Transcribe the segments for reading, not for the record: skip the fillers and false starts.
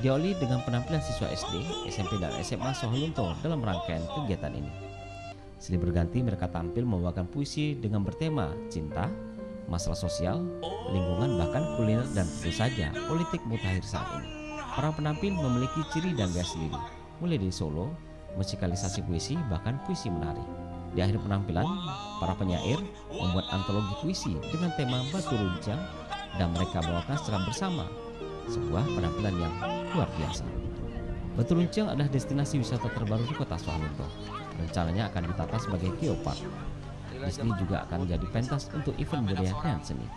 diawali dengan penampilan siswa SD, SMP, dan SMA Soholunto dalam rangkaian kegiatan ini. Silih berganti mereka tampil membawakan puisi dengan bertema cinta, masalah sosial, lingkungan, bahkan kuliner dan tentu saja politik mutakhir saat ini. Para penampil memiliki ciri dan gaya sendiri, mulai dari solo, musikalisasi puisi, bahkan puisi menari. Di akhir penampilan, para penyair membuat antologi puisi dengan tema Batu Runcing dan mereka bawakan secara bersama, sebuah penampilan yang luar biasa. Batu Runcing adalah destinasi wisata terbaru di kota Soholunto. Rencananya akan ditata sebagai geopark. Di sini juga akan menjadi pentas untuk event budaya dan seni.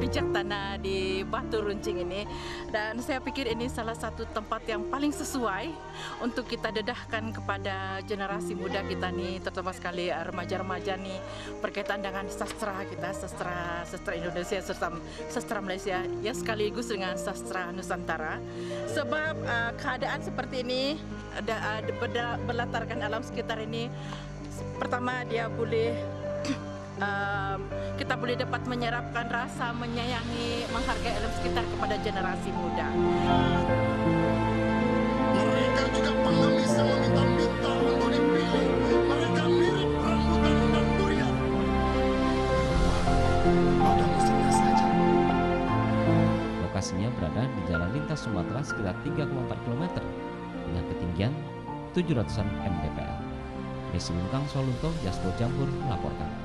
Pijak tanah di Batu Runcing ini, dan saya pikir ini salah satu tempat yang paling sesuai untuk kita dedahkan kepada generasi muda kita nih, terutama sekali remaja-remaja nih, berkaitan dengan sastra kita, sastra Indonesia, sastra Malaysia, ya sekaligus dengan sastra Nusantara. Sebab keadaan seperti ini berlatarkan alam sekitar ini, pertama dia boleh kita boleh dapat menyerapkan rasa menyayangi, menghargai alam sekitar kepada generasi muda. Mereka juga pengemis yang meminta-minta untuk dipilih. Mereka mirip rambutan dan durian. Pada musimnya saja. Lokasinya berada di Jalan Lintas Sumatera sekitar 3,4 km dengan ketinggian 700-an mdpl. Desi Lungkang, Soholunto, Jaspo Jampur melaporkan.